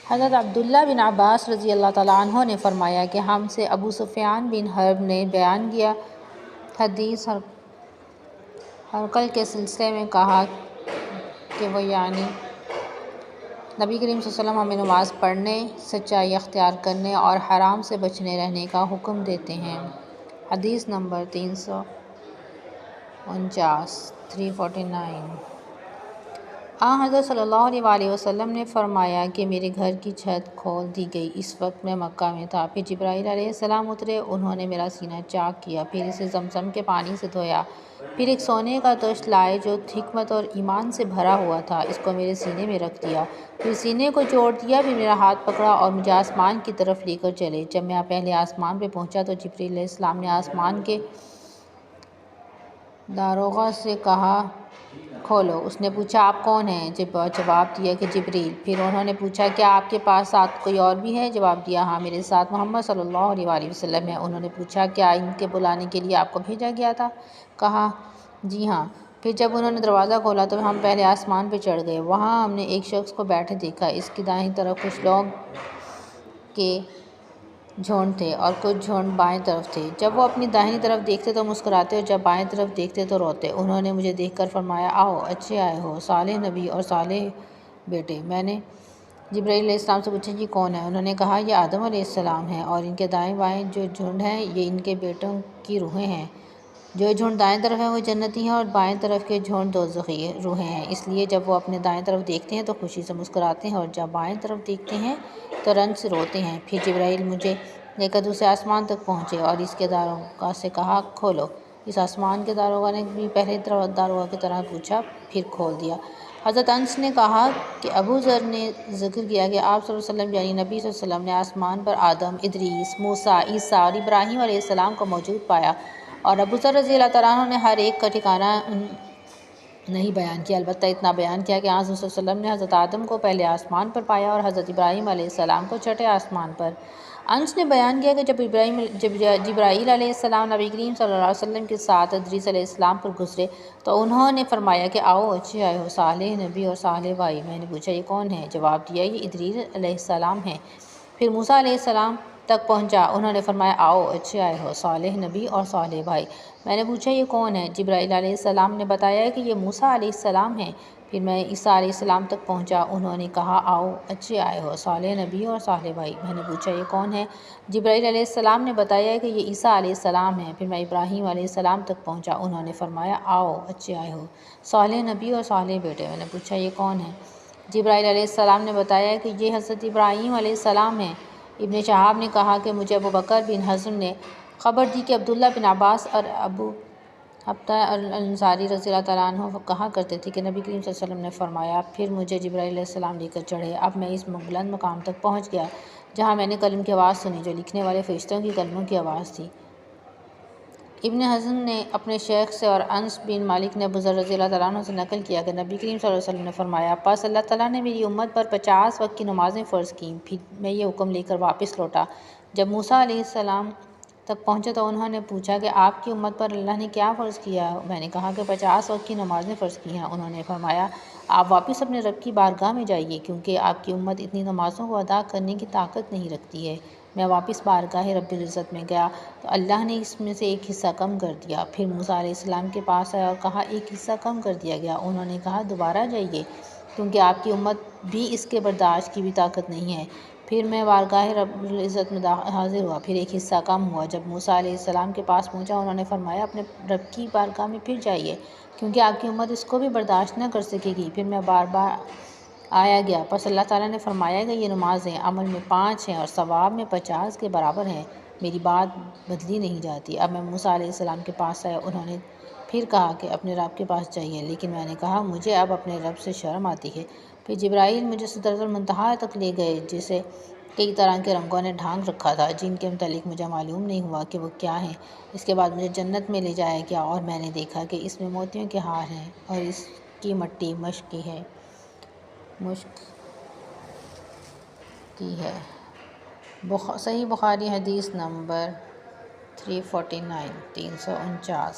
حضرت عبداللہ بن عباس رضی اللہ تعالیٰ عنہ نے فرمایا کہ ہم سے ابو سفیان بن حرب نے بیان کیا، حدیث ہرقل کے سلسلے میں کہا کہ وہ یعنی نبی کریم صلی اللہ علیہ وسلم ہمیں نماز پڑھنے، سچائی اختیار کرنے اور حرام سے بچنے رہنے کا حکم دیتے ہیں۔ حدیث نمبر 349 حضرت صلی اللہ علیہ وآلہ وسلم نے فرمایا کہ میرے گھر کی چھت کھول دی گئی۔ اس وقت میں مکہ میں تھا۔ پھر جبرائیل علیہ السلام اترے، انہوں نے میرا سینہ چاک کیا، پھر اسے زمزم کے پانی سے دھویا، پھر ایک سونے کا تشت لائے جو حکمت اور ایمان سے بھرا ہوا تھا، اس کو میرے سینے میں رکھ دیا، پھر سینے کو جوڑ دیا، پھر میرا ہاتھ پکڑا اور مجھے آسمان کی طرف لے کر چلے۔ جب میں پہلے آسمان پہ پہنچا تو جبرائیل علیہ السلام نے آسمان کے داروغہ سے کہا کھولو۔ اس نے پوچھا آپ کون ہیں؟ جواب دیا کہ جبرائیل۔ پھر انہوں نے پوچھا کیا آپ کے پاس ساتھ کوئی اور بھی ہے؟ جواب دیا ہاں، میرے ساتھ محمد صلی اللہ علیہ وآلہ وسلم ہے۔ انہوں نے پوچھا کیا ان کے بلانے کے لیے آپ کو بھیجا گیا تھا؟ کہا جی ہاں۔ پھر جب انہوں نے دروازہ کھولا تو ہم پہلے آسمان پہ چڑھ گئے۔ وہاں ہم نے ایک شخص کو بیٹھے دیکھا، اس کی دائیں طرف کچھ لوگ کے جھنڈ تھے اور کچھ جھنڈ بائیں طرف تھے۔ جب وہ اپنی داہنی طرف دیکھتے تو مسکراتے اور جب بائیں طرف دیکھتے تو روتے۔ انہوں نے مجھے دیکھ کر فرمایا آؤ، اچھے آئے ہو، صالح نبی اور صالح بیٹے۔ میں نے جبرائیل علیہ السلام سے پوچھا یہ کون ہے؟ انہوں نے کہا یہ آدم علیہ السلام ہیں اور ان کے دائیں بائیں جو جھنڈ ہیں یہ ان کے بیٹوں کی روحیں ہیں۔ جو جھنڈ دائیں طرف ہیں وہ جنتی ہیں اور بائیں طرف کے جھنڈ دوزخی روحیں ہیں، اس لیے جب وہ اپنے دائیں طرف دیکھتے ہیں تو خوشی سے مسکراتے ہیں اور جب بائیں طرف دیکھتے ہیں تو رنج سے روتے ہیں۔ پھر جبرائیل مجھے لے کر دوسرے آسمان تک پہنچے اور اس کے داروغہ سے کہا کھولو۔ اس آسمان کے داروغہ نے بھی پہلے داروغہ کی طرح پوچھا، پھر کھول دیا۔ حضرت انس نے کہا کہ ابو ذر نے ذکر کیا کہ آپ صلی اللہ علیہ وسلم یعنی نبی صلی اللہ علیہ وسلم نے آسمان پر آدم، ادریس، موسیٰ، عیسیٰ اور ابراہیم علیہ السلام کو موجود پایا، اور ابو ذر رضی اللہ تعالیٰ عنہ نے ہر ایک کا ٹھکانہ نہیں بیان کیا، البتہ اتنا بیان کیا کہ آپ صلی اللہ علیہ وسلم نے حضرت آدم کو پہلے آسمان پر پایا اور حضرت ابراہیم علیہ السلام کو چھٹے آسمان پر۔ انس نے بیان کیا کہ جب جبرائیل علیہ السلام نبی کریم صلی اللہ علیہ وسلم کے ساتھ ادریس علیہ السلام پر گزرے تو انہوں نے فرمایا کہ آؤ، اچھے آئے ہو، صالح نبی اور صالح بھائی۔ میں نے پوچھا یہ کون ہے؟ جواب دیا یہ ادریس علیہ السلام ہیں۔ پھر موسیٰ علیہ السلام تک پہنچا، انہوں نے فرمایا آؤ، اچھے آئے ہو، صالح نبی اور صالح بھائی۔ میں نے پوچھا یہ کون ہے؟ جبرائیل علیہ السلام نے بتایا کہ یہ موسیٰ علیہ السلام ہیں۔ پھر میں عیسیٰ علیہ السلام تک پہنچا، انہوں نے کہا آؤ، اچھے آئے ہو، صالح نبی اور صالح بھائی۔ میں نے پوچھا یہ کون ہے؟ جبرائیل علیہ السلام نے بتایا کہ یہ عیسیٰ علیہ السلام ہیں۔ پھر میں ابراہیم علیہ السلام تک پہنچا، انہوں نے فرمایا آؤ، اچھے آئے ہو، صالح نبی اور صالح بیٹے۔ میں نے پوچھا یہ کون ہے؟ جبرائیل علیہ السلام نے بتایا کہ یہ حضرت ابراہیم علیہ السلام ہیں۔ ابن شہاب نے کہا کہ مجھے ابو بکر بن حزم نے خبر دی کہ عبداللہ بن عباس اور ابو حبتہ الانصاری رضی اللہ تعالیٰ عنہ کہا کرتے تھے کہ نبی کریم صلی اللہ علیہ وسلم نے فرمایا پھر مجھے جبرائیل علیہ السلام لے کر چڑھے۔ اب میں اس بلند مقام تک پہنچ گیا جہاں میں نے قلم کی آواز سنی جو لکھنے والے فرشتوں کی قلموں کی آواز تھی۔ ابن حزم نے اپنے شیخ سے اور انس بن مالک نے ابو ذر رضی اللہ تعالیٰ عنہ سے نقل کیا کہ نبی کریم صلی اللہ علیہ وسلم نے فرمایا پس اللہ تعالیٰ نے میری امت پر 50 وقت کی نمازیں فرض کیں۔ پھر میں یہ حکم لے کر واپس لوٹا۔ جب موسیٰ علیہ السلام تک پہنچا تو انہوں نے پوچھا کہ آپ کی امت پر اللہ نے کیا فرض کیا؟ میں نے کہا کہ 50 وقت کی نمازیں فرض کی ہیں۔ انہوں نے فرمایا آپ واپس اپنے رب کی بارگاہ میں جائیے کیونکہ آپ کی امت اتنی نمازوں کو ادا کرنے کی طاقت نہیں رکھتی ہے۔ میں واپس بارگاہ رب العزت میں گیا تو اللہ نے اس میں سے ایک حصہ کم کر دیا۔ پھر موسیٰ علیہ السلام کے پاس آیا اور کہا ایک حصہ کم کر دیا گیا۔ انہوں نے کہا دوبارہ جائیے کیونکہ آپ کی امت بھی اس کے برداشت کی بھی طاقت نہیں ہے۔ پھر میں بارگاہ رب العزت میں حاضر ہوا، پھر ایک حصہ کم ہوا۔ جب موسیٰ علیہ السلام کے پاس پہنچا انہوں نے فرمایا اپنے رب کی بارگاہ میں پھر جائیے کیونکہ آپ کی امت اس کو بھی برداشت نہ کر سکے گی۔ پھر میں بار بار آیا گیا، پس اللہ تعالیٰ نے فرمایا کہ یہ نمازیں عمل میں 5 ہیں اور ثواب میں 50 کے برابر ہیں، میری بات بدلی نہیں جاتی۔ اب میں موسیٰ علیہ السلام کے پاس آیا، انہوں نے پھر کہا کہ اپنے رب کے پاس جائیے، لیکن میں نے کہا مجھے اب اپنے رب سے شرم آتی ہے۔ پھر جبرائیل مجھے سدرۃ المنتہا تک لے گئے جسے کئی طرح کے رنگوں نے ڈھانک رکھا تھا جن کے متعلق مجھے معلوم نہیں ہوا کہ وہ کیا ہیں۔ اس کے بعد مجھے جنت میں لے جایا گیا اور میں نے دیکھا کہ اس میں موتیوں کے ہار ہیں اور اس کی مٹی مشک کی ہے۔ صحیح بخاری حدیث نمبر 349